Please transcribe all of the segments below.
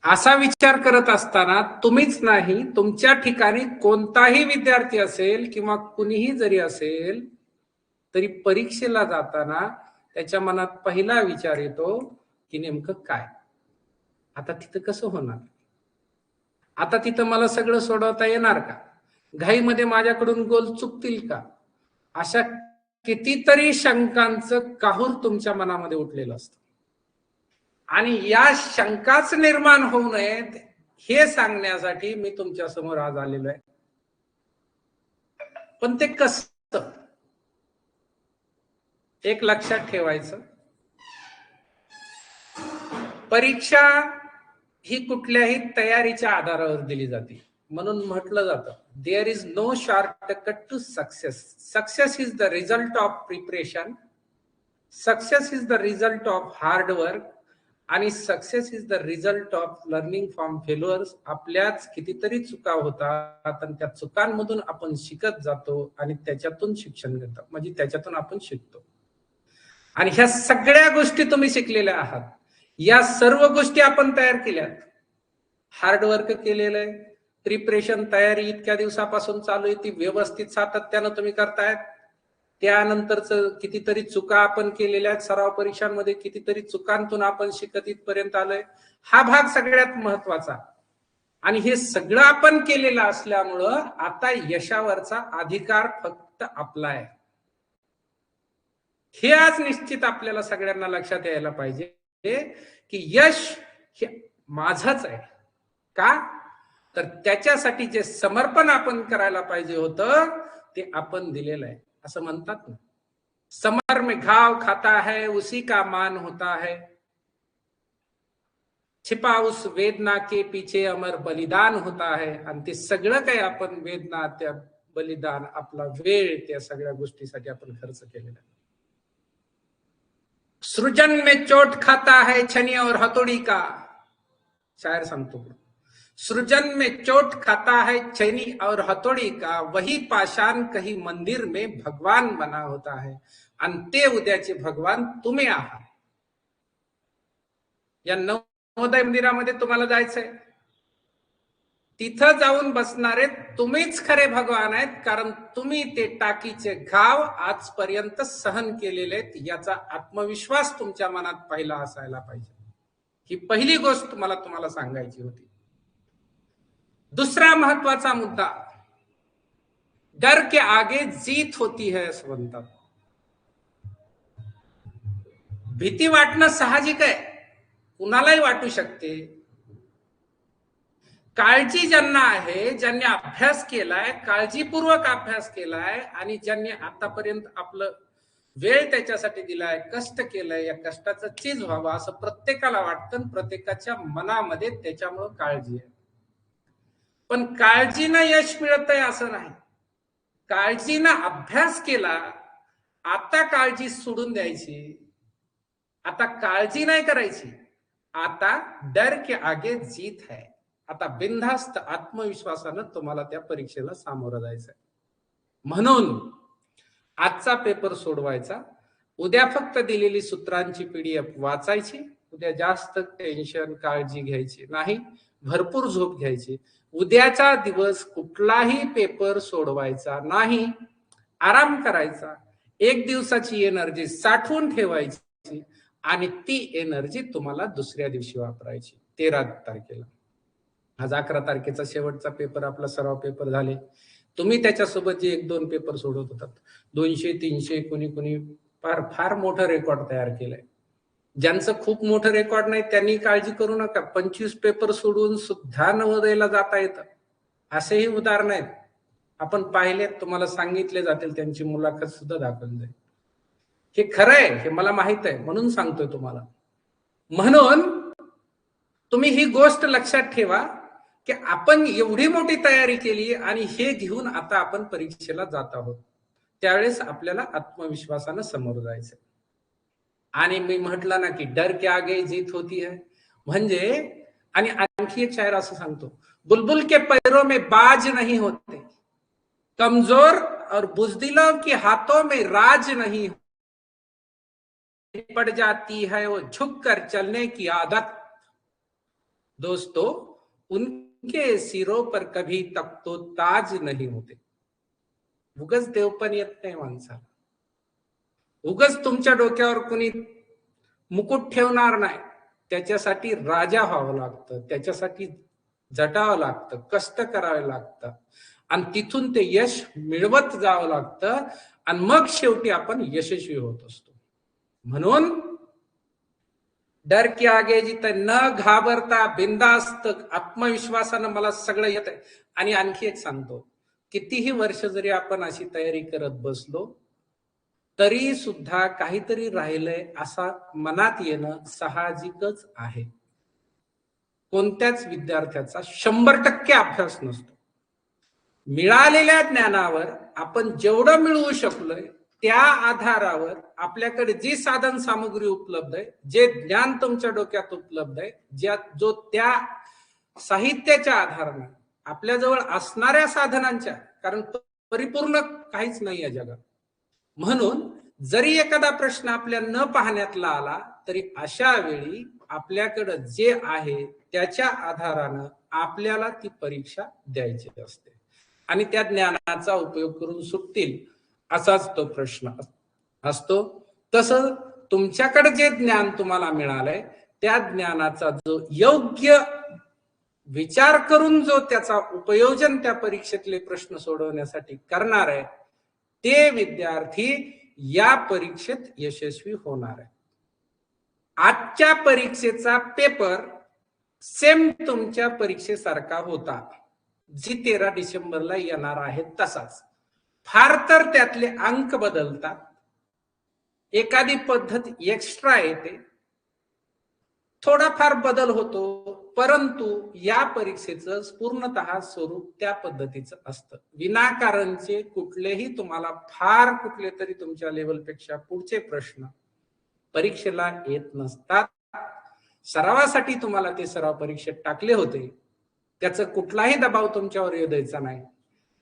असा विचार करत असताना तुम्हीच नाही, तुमच्या ठिकाणी कोणताही विद्यार्थी असेल किंवा कुणीही जरी असेल तरी परीक्षेला जाताना त्याच्या मनात पहिला विचार येतो की नेमकं काय, आता तिथं कसं होणार, आता तिथं मला सगळं सोडवता येणार का, घाईमध्ये माझ्याकडून गोल चुकतील का, अशा कितीतरी शंकांचं काहूर तुमच्या मनामध्ये उठलेलं असतं. आणि या शंकाच निर्माण होऊ नयेत हे सांगण्यासाठी मी तुमच्या समोर आज आलेलो आहे. पण ते कसं, एक लक्षात ठेवायचं, परीक्षा ही कुठल्याही तयारीच्या आधारावर दिली जाते. म्हणून म्हटलं जातं, there is no shortcut to success. Success is the result of preparation, success is the result of hard work, आणि success is the result of learning from failures. आपल्याच कितीतरी चुका होतात आणि त्या चुकांमधून आपण शिकत जातो आणि त्याच्यातून शिक्षण घेतो, म्हणजे त्याच्यातून आपण शिकतो. आणि ह्या सगळ्या गोष्टी तुम्ही शिकलेल्या आहात, या सर्व गोष्टी आपण तयार केल्यात. हार्डवर्क केलेलं आहे, प्रिपरेशन तयारी इतक्या दिवसापासून चालू आहे, ती व्यवस्थित सातत्यानं तुम्ही करतायत. त्यानंतरच कितीतरी चुका आपण केलेल्या आहेत, सराव परीक्षांमध्ये कितीतरी चुकांतून आपण शिकत इथपर्यंत आलोय. हा भाग सगळ्यात महत्वाचा. आणि हे सगळं आपण केलेलं असल्यामुळं आता यशावरचा अधिकार फक्त आपला आहे. हे आज निश्चित आपल्याला सगळ्यांना लक्षात यायला पाहिजे की यश हे माझंच आहे. का तर त्याच्यासाठी जे समर्पण आपण करायला पाहिजे होतं ते आपण दिलेलं आहे. असं म्हणतात ना, समर में घाव खाता है उसी का मान होता है, छिपा उस वेदना के पीछे अमर बलिदान होता है. आणि ते सगळं काही आपण वेदना, त्या बलिदान, आपला वेळ, त्या सगळ्या गोष्टीसाठी आपण खर्च केलेला आहे. सृजन में चोट खाता है छनी और हथौड़ी का, शायर सांगतो, सृजन में चोट खाता है छेनी और हथौड़ी का, वही पाषाण कहीं मंदिर में भगवान बना होता है. आणि ते उद्याचे भगवान तुम्ही आहात. या नवोदय मंदिरामध्ये तुम्हाला जायचंय, तिथं जाऊन बसणारे तुम्हीच खरे भगवान आहेत, कारण तुम्ही ते टाकीचे घाव आजपर्यंत सहन केलेले आहेत. याचा आत्मविश्वास तुमच्या मनात पहिला असायला पाहिजे. ही पहिली गोष्ट मला तुम्हाला सांगायची होती. दूसरा महत्वाचा मुद्दा, डर के आगे जीत होती है असं म्हणतात. भीती वाटणं साहजिक आहे, कुणालाही वाटू शकते. काळजी ज्यांना आहे, ज्यांनी अभ्यास केलाय, काळजीपूर्वक अभ्यास केलाय आणि ज्यांनी आतापर्यंत आपलं वेळ त्याच्यासाठी दिलाय, कष्ट केलंय, या कष्टाचं चीज व्हावं असं प्रत्येकाला वाटतं. प्रत्येकाच्या मनामध्ये त्याच्यामुळे काळजी आहे. पण काळजीनं यश मिळतंय असं नाही. काळजीनं अभ्यास केला, आता काळजी सोडून द्यायची, आता काळजी नाही करायची, आता डर के आगे जीत है. आता बिनधास्त आत्मविश्वासानं तुम्हाला त्या परीक्षेला सामोरं जायचंय. म्हणून आजचा पेपर सोडवायचा, उद्या फक्त दिलेली सूत्रांची पीडीएफ वाचायची, उद्या जास्त टेन्शन काळजी घ्यायची नाही, भरपूर झोप घ्यायची. उद्याचा दिवस कुठलाही पेपर सोडवायचा नाही, आराम करायचा, एक दिवसाची एनर्जी साठवून ठेवायची आणि ती एनर्जी तुम्हाला दुसऱ्या दिवशी वापरायची. 13 तारखेला, आज 11 तारखेचा शेवटचा पेपर, आपला सराव पेपर झाले. तुम्ही त्याच्यासोबत जे 1-2 पेपर सोडवत होतात, 200-300, कोणी फार फार मोठं रेकॉर्ड तयार केलंय. ज्यांचं खूप मोठं रेकॉर्ड नाही त्यांनी काळजी करू नका, 25 पेपर सोडून सुद्धा नवोदयला जाता येतं, असेही उदाहरण आहेत. आपण पाहिलेत, तुम्हाला सांगितले जातील, त्यांची मुलाखत सुद्धा दाखवली जाईल. हे खरं आहे, हे मला माहित आहे, म्हणून सांगतोय तुम्हाला. म्हणून तुम्ही ही गोष्ट लक्षात ठेवा की आपण एवढी मोठी तयारी केली आणि हे घेऊन आता आपण परीक्षेला जात आहोत. त्यावेळेस आपल्याला आत्मविश्वासानं समोर जायचं. आणि मी म्हटलं ना की डर के आगे जीत होती है, म्हणजे, आणि आणखी एक शायर असं सांगतो, बुलबुल के पैरों में बाज नहीं होते, कमजोर और बुजदिलों के हाथों में राज नहीं, पड़ जाती है वो झुक कर चलने की आदत. दोस्तों, उनके सिरों पर कभी तक तो ताज नहीं होते. उगच देव पण येत नाही माणसाला. उगच तुमच्या डोक्यावर कुणी मुकुट ठेवणार नाही. त्याच्यासाठी राजा व्हावं लागतं, त्याच्यासाठी झटावं लागतं, कष्ट करावे लागतं आणि तिथून ते यश मिळवत जावं लागतं आणि मग शेवटी आपण यशस्वी होत असतो. म्हणून डर के आगे जिथे न घाबरता बिंदास्त आत्मविश्वासानं मला सगळं येत आहे. आणि आणखी एक सांगतो, कितीही वर्ष जरी आपण अशी तयारी करत बसलो तरी सुद्धा काहीतरी राहिलंय असा मनात येणं साहजिकच आहे. कोणत्याच विद्यार्थ्याचा 100% अभ्यास नसतो. मिळालेल्या ज्ञानावर आपण जेवढं मिळवू शकलोय त्या आधारावर आपल्याकडे जी साधन सामुग्री उपलब्ध आहे, जे ज्ञान तुमच्या डोक्यात उपलब्ध आहे, जो त्या साहित्याच्या आधाराने आपल्याजवळ असणाऱ्या साधनांच्या, कारण परिपूर्ण काहीच नाही या जगात. म्हणून जरी एखादा प्रश्न आपल्या न पाहण्यातला आला तरी अशा वेळी आपल्याकडे जे आहे त्याच्या आधारानं आपल्याला ती परीक्षा द्यायची असते आणि त्या ज्ञानाचा उपयोग करून सुटतील असाच तो प्रश्न असतो. तसं तुमच्याकडे जे ज्ञान तुम्हाला मिळालंय त्या ज्ञानाचा जो योग्य विचार करून जो त्याचा उपयोजन त्या परीक्षेतले प्रश्न सोडवण्यासाठी करणार आहे ते विद्यार्थी या परीक्षेत यशस्वी होणार आहे. आजच्या परीक्षेचा पेपर सेम तुमच्या परीक्षेसारखा होता, जी 13 डिसेंबरला येणार आहे तसाच. फार तर त्यातले अंक बदलतात, एखादी पद्धत एक्स्ट्रा येते, थोडाफार बदल होतो, परंतु या परीक्षेचं पूर्णतः स्वरूप त्या पद्धतीचं असतं. विनाकारणचे कुठलेही तुम्हाला फार कुठले तरी तुमच्या लेवलपेक्षा पुढचे प्रश्न परीक्षेला येत नसतात. सरावासाठी तुम्हाला ते सराव परीक्षेत टाकले होते, त्याचा कुठलाही दबाव तुमच्यावर येऊ द्यायचा नाही.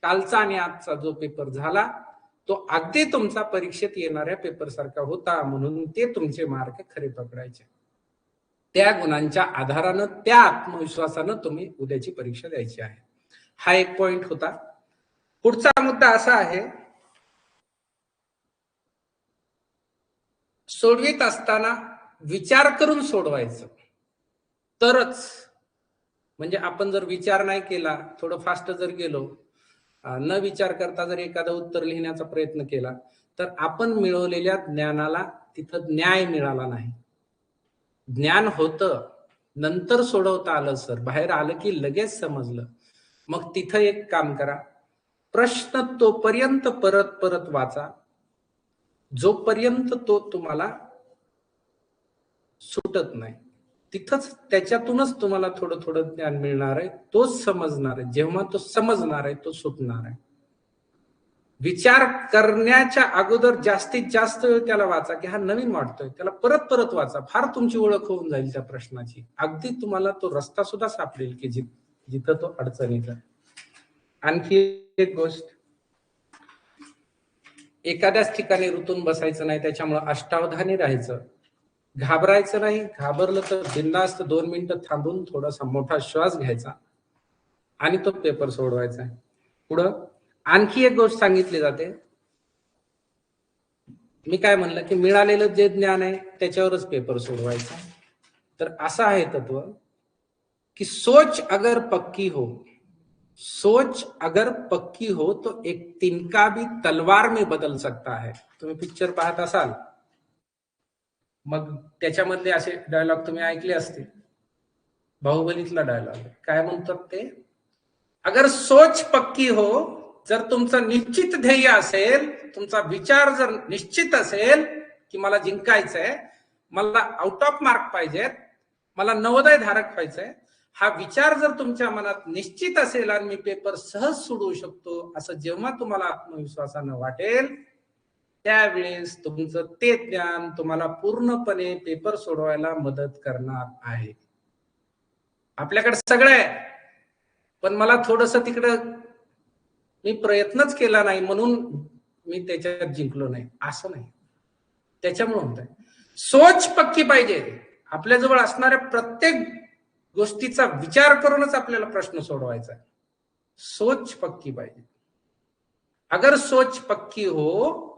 कालचा आणि आजचा जो पेपर झाला तो अगदी तुमचा परीक्षेत येणाऱ्या पेपर सारखा होता, म्हणून ते तुमचे मार्क खरे पकडायचे. त्या गुणांच्या आधारानं, त्या आत्मविश्वासानं तुम्ही उद्याची परीक्षा द्यायची आहे. हा एक पॉइंट होता. पुढचा मुद्दा असा आहे, सोडवित असताना विचार करून सोडवायचं तरच. म्हणजे आपण जर विचार नाही केला, थोडं फास्ट जर गेलो, न विचार करता जर एखादं उत्तर लिहिण्याचा प्रयत्न केला तर आपण मिळवलेल्या ज्ञानाला तिथं न्याय मिळाला नाही. ज्ञान होतं, नंतर सोडवता आलं सर, बाहेर आलं की लगेच समजलं. मग तिथं एक काम करा, प्रश्न तोपर्यंत परत परत वाचा जोपर्यंत तो तुम्हाला सुटत नाही. तिथंच त्याच्यातूनच तुम्हाला थोडं थोडं ज्ञान मिळणार आहे, तोच समजणार आहे. जेव्हा तो समजणार आहे तो सुटणार आहे. विचार करण्याच्या अगोदर जास्तीत जास्त वेळ त्याला वाचा की हा नवीन वाटतोय, त्याला परत परत वाचा. फार तुमची ओळख होऊन जाईल त्या प्रश्नाची. अगदी तुम्हाला तो रस्ता सुद्धा सापडेल की जिथं तो अडचणीचा. आणखी एक गोष्ट, एखाद्याच ठिकाणी रुतून बसायचं नाही, त्याच्यामुळे अष्टावधानी राहायचं, घाबरायचं नाही. घाबरलं तर बिनधास्त 2 मिनिटं थांबून थोडासा मोठा श्वास घ्यायचा आणि तो पेपर सोडवायचा. पुढं आणखी एक गोष्ट सांगितली जाते, मी काय म्हणलं की मिळालेलं जे ज्ञान आहे त्याच्यावरच पेपर सोडवायचा. तर असं आहे तत्व की सोच अगर पक्की हो, सोच अगर पक्की हो तो एक तिनका भी तलवार में बदल सकता है. तुम्ही पिक्चर पाहत असाल, मग त्याच्यामधले असे डायलॉग तुम्ही ऐकले असतील. बाहुबलीतला डायलॉग काय म्हणतात ते, अगर सोच पक्की हो, जर तुमचं निश्चित ध्येय असेल, तुमचा विचार जर निश्चित असेल की मला जिंकायचंय, मला आउट ऑफ मार्क पाहिजेत, मला नवोदय धारक व्हायचंय, हा विचार जर तुमच्या मनात निश्चित असेल आणि मी पेपर सहज सोडवू शकतो असं जेव्हा तुम्हाला आत्मविश्वासानं वाटेल, त्यावेळेस तुमचं ते ज्ञान तुम्हाला पूर्णपणे पेपर सोडवायला मदत करणार आहे. आपल्याकडे सगळं आहे, पण मला थोडस तिकडं मी प्रयत्नच केला नाही म्हणून मी त्याच्यात जिंकलो नाही, असं नाही. त्याच्यामुळे होत आहे, सोच पक्की पाहिजे. आपल्याजवळ असणाऱ्या प्रत्येक गोष्टीचा विचार करूनच आपल्याला प्रश्न सोडवायचा आहे. सोच पक्की पाहिजे. अगर सोच पक्की हो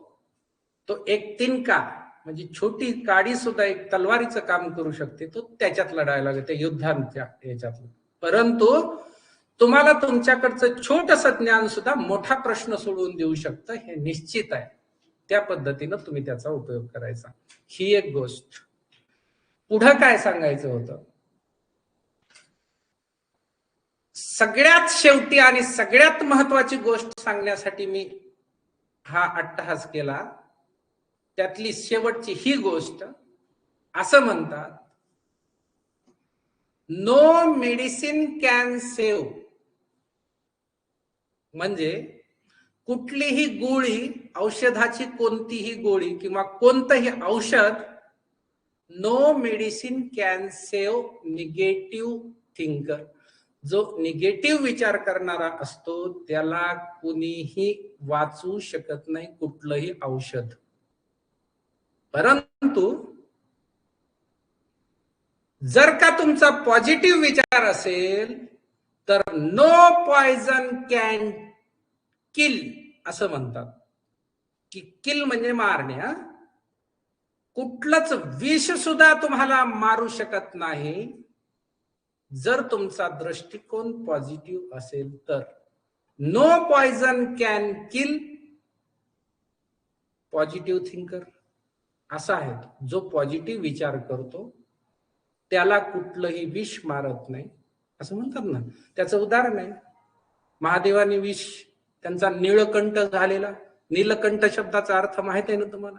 तो एक तिनका म्हणजे छोटी काडी सुद्धा एक तलवारीचं काम करू शकते. तो त्याच्यात लढायला लागते, युद्धांच्या याच्यात. परंतु तुम्हाला तुमच्याकडचं छोटंसं ज्ञान सुद्धा मोठा प्रश्न सोडवून देऊ शकतं, हे निश्चित आहे. त्या पद्धतीनं तुम्ही त्याचा उपयोग करायचा. ही एक गोष्ट. पुढं काय सांगायचं होतं, सगळ्यात शेवटी आणि सगळ्यात महत्वाची गोष्ट सांगण्यासाठी मी हा अट्टहास केला. त्यातली शेवटची ही गोष्ट, असं म्हणतात, नो मेडिसिन कॅन सेव्ह. म्हणजे कुठलीही गोळी, औषधाची कोणतीही गोळी किंवा कोणतंही औषध, no medicine can save negative thinker. जो निगेटिव्ह विचार करणारा असतो त्याला कुणीही वाचवू शकत नाही, कुठलंही औषध. परंतु जर का तुमचा पॉझिटिव्ह विचार असेल तर नो पॉइझन कॅन किल, असं म्हणतात की किल म्हणजे मारणे. कुठलंच विष सुद्धा तुम्हाला मारू शकत नाही जर तुमचा दृष्टिकोन पॉझिटिव्ह असेल तर. No poison can kill positive thinker. असा आहे, जो पॉझिटिव्ह विचार करतो त्याला कुठलंही विष मारत नाही, असं म्हणतात ना. त्याचं उदाहरण आहे, महादेवानी विष, त्यांचा नीळकंठ झालेला. नीलकंठ शब्दाचा अर्थ माहित आहे ना तुम्हाला.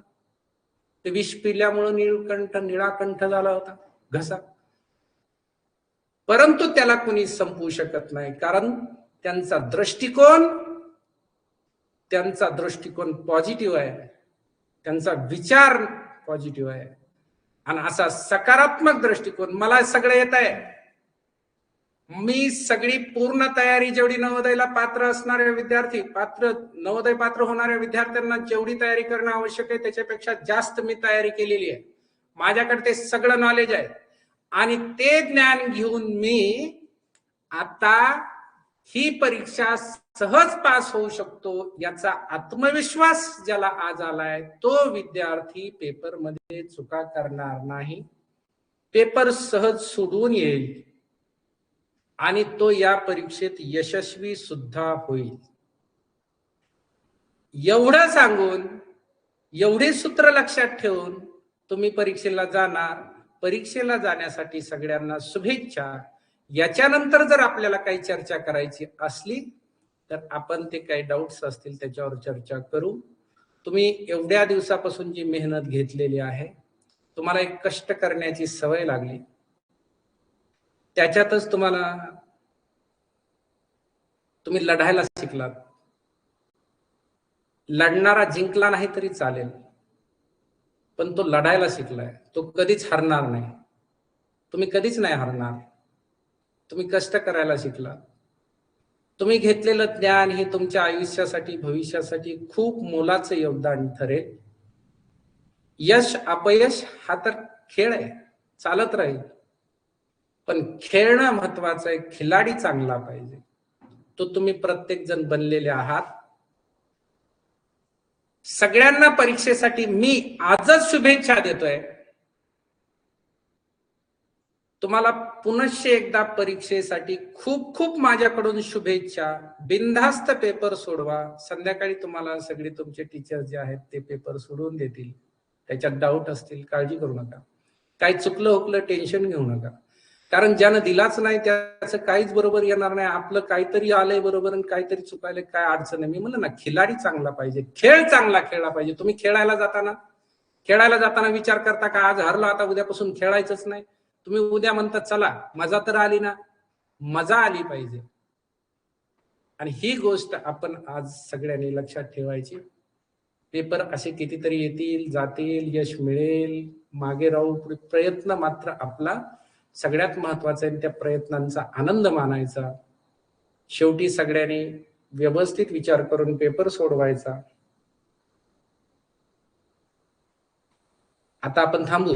ते विष पिल्यामुळे नीळकंठ, निळाकंठ झाला होता, घसा. परंतु त्याला कुणी संपवू शकत नाही, कारण त्यांचा दृष्टिकोन पॉझिटिव्ह आहे, त्यांचा विचार पॉझिटिव्ह आहे. आणि असा सकारात्मक दृष्टिकोन, मला सगळं येत आहे, मी सगळी पूर्ण तयारी, जेवढी नवोदयला पात्र असणारे विद्यार्थी, नवोदय पात्र होणाऱ्या विद्यार्थ्यांना जेवढी तयारी करणं आवश्यक आहे त्याच्यापेक्षा जास्त मी तयारी केलेली आहे. माझ्याकडे ते सगळं नॉलेज आहे आणि ते ज्ञान घेऊन मी आता ही परीक्षा सहज पास होऊ शकतो, याचा आत्मविश्वास ज्याला आज आलाय तो विद्यार्थी पेपर मध्ये चुका करणार नाही, पेपर सहज सोडून येईल आणि तो या परीक्षेत यशस्वी सुद्धा होईल. एवढं सांगून, एवढे सूत्र लक्षात ठेवून तुम्ही परीक्षेला जाणार. परीक्षेला जाण्यासाठी सगळ्यांना शुभेच्छा. याच्यानंतर जर आपल्याला काही चर्चा करायची असली तर आपण ते काही डाऊट्स असतील त्याच्यावर चर्चा करू. तुम्ही एवढ्या दिवसापासून जी मेहनत घेतलेली आहे, तुम्हाला एक कष्ट करण्याची सवय लागली, त्याच्यातच तुम्ही लढायला शिकलात. लढणारा जिंकला नाही तरी चालेल, पण तो लढायला शिकलाय, तो कधीच हरणार नाही. तुम्ही कधीच नाही हरणार. तुम्ही कष्ट करायला शिकलात. तुम्ही घेतलेलं ज्ञान हे तुमच्या आयुष्यासाठी, भविष्यासाठी खूप मोलाचं योगदान ठरेल. यश अपयश हा तर खेळ आहे, चालत राहील, पण खेळणं महत्वाचं आहे. खिलाडी चांगला पाहिजे, तो तुम्ही प्रत्येक जण बनलेले आहात. सगळ्यांना परीक्षेसाठी मी आजच शुभेच्छा देतोय. तुम्हाला पुनश्च एकदा परीक्षेसाठी खूप खूप माझ्याकडून शुभेच्छा. बिनधास्त पेपर सोडवा. संध्याकाळी तुम्हाला सगळे तुमचे टीचर जे आहेत ते पेपर सोडवून देतील. त्याच्यात डाऊट असतील, काळजी करू नका. काही चुकलं हुकलं टेन्शन घेऊ नका, कारण ज्यानं दिलाच नाही त्याचं काहीच बरोबर येणार नाही. आपलं काहीतरी आलंय बरोबर आणि काहीतरी चुकायलंय, काय अडचण आहे. मी म्हणलं ना, खिलाडी चांगला पाहिजे, खेळ चांगला खेळला पाहिजे. तुम्ही खेळायला जाताना विचार करता का आज हरलो आता उद्यापासून खेळायचंच नाही. तुम्ही उद्या म्हणतात चला, मजा तर आली ना. मजा आली पाहिजे, आणि ही गोष्ट आपण आज सगळ्यांनी लक्षात ठेवायची. पेपर असे कितीतरी येतील जातील, यश मिळेल, मागे राहू, प्रयत्न मात्र आपला सगळ्यात महत्वाचा आहे. त्या प्रयत्नांचा आनंद मानायचा. शेवटी सगळ्यांनी व्यवस्थित विचार करून पेपर सोडवायचा. आता आपण थांबू.